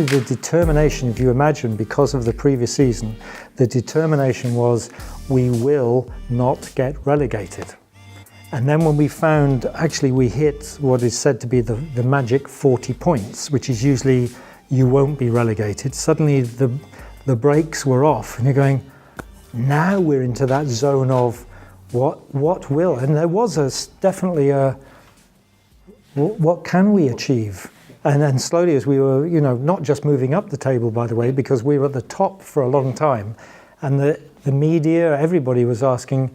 actually the determination, if you imagine, because of the previous season, the determination was we will not get relegated. And then when we found, actually we hit what is said to be the magic 40 points, which is usually you won't be relegated, suddenly the brakes were off and you're going, now we're into that zone of what will, and there was definitely a, what can we achieve? And then slowly as we were, not just moving up the table, by the way, because we were at the top for a long time, and the media, everybody was asking,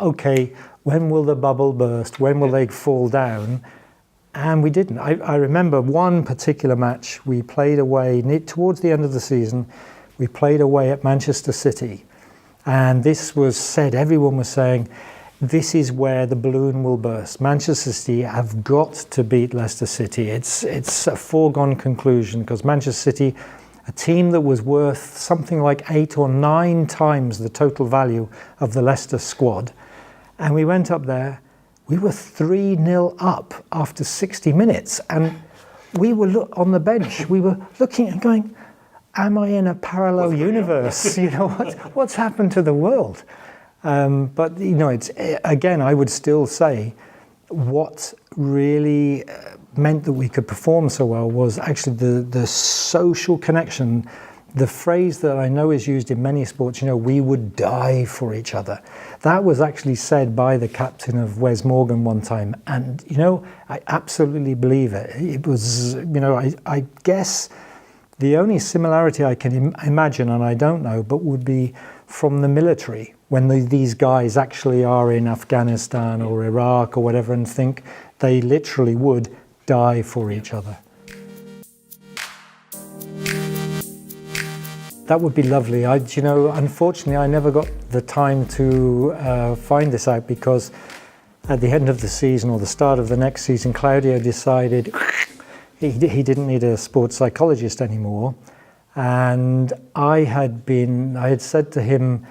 okay, when will the bubble burst? When will they fall down? And we didn't. I remember one particular match we played away towards the end of the season. We played away at Manchester City. And this was said, everyone was saying, this is where the balloon will burst. Manchester City have got to beat Leicester City. It's a foregone conclusion because Manchester City, a team that was worth something like 8 or 9 times the total value of the Leicester squad. And we went up there, we were 3-0 up after 60 minutes. And we were on the bench, we were looking and going, am I in a parallel universe? What's happened to the world? But it's again, I would still say what really meant that we could perform so well was actually the social connection. The phrase that I know is used in many sports, we would die for each other. That was actually said by the captain of Wes Morgan one time. And, I absolutely believe it. It was, I guess the only similarity I can imagine, and I don't know, but would be from the military, when these guys actually are in Afghanistan or Iraq or whatever and think they literally would die for each other. That would be lovely. Unfortunately, I never got the time to find this out because at the end of the season or the start of the next season, Claudio decided he didn't need a sports psychologist anymore. And I had said to him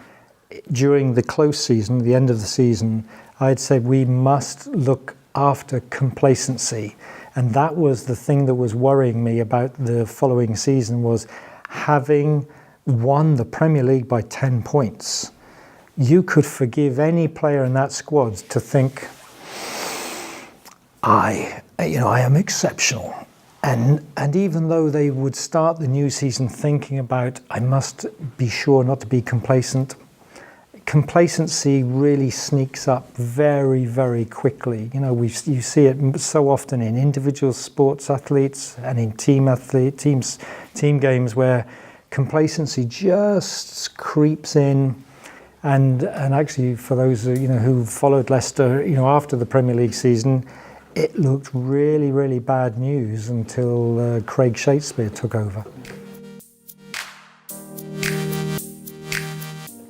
during the close season, the end of the season, I had said we must look after complacency. And that was the thing that was worrying me about the following season was having won the Premier League by 10 points. You could forgive any player in that squad to think, I am exceptional. And even though they would start the new season thinking about, I must be sure not to be complacent, complacency really sneaks up very, very quickly. You see it so often in individual sports athletes and in team games where complacency just creeps in. And actually, for those who followed Leicester, after the Premier League season, it looked really, really bad news until Craig Shakespeare took over.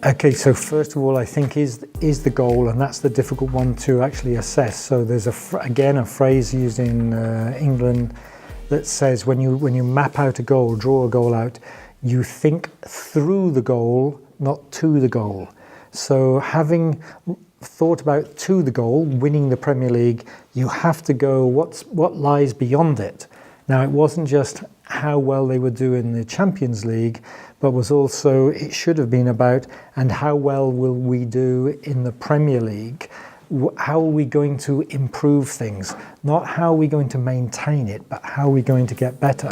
Okay, so first of all, I think is the goal, and that's the difficult one to actually assess. So there's again a phrase used in England that says when you map out a goal, draw a goal out, you think through the goal, not to the goal. So having thought about to the goal, winning the Premier League, you have to go what lies beyond it. Now, it wasn't just how well they would do in the Champions League, but was also, it should have been about, and how well will we do in the Premier League? How are we going to improve things? Not how are we going to maintain it, but how are we going to get better?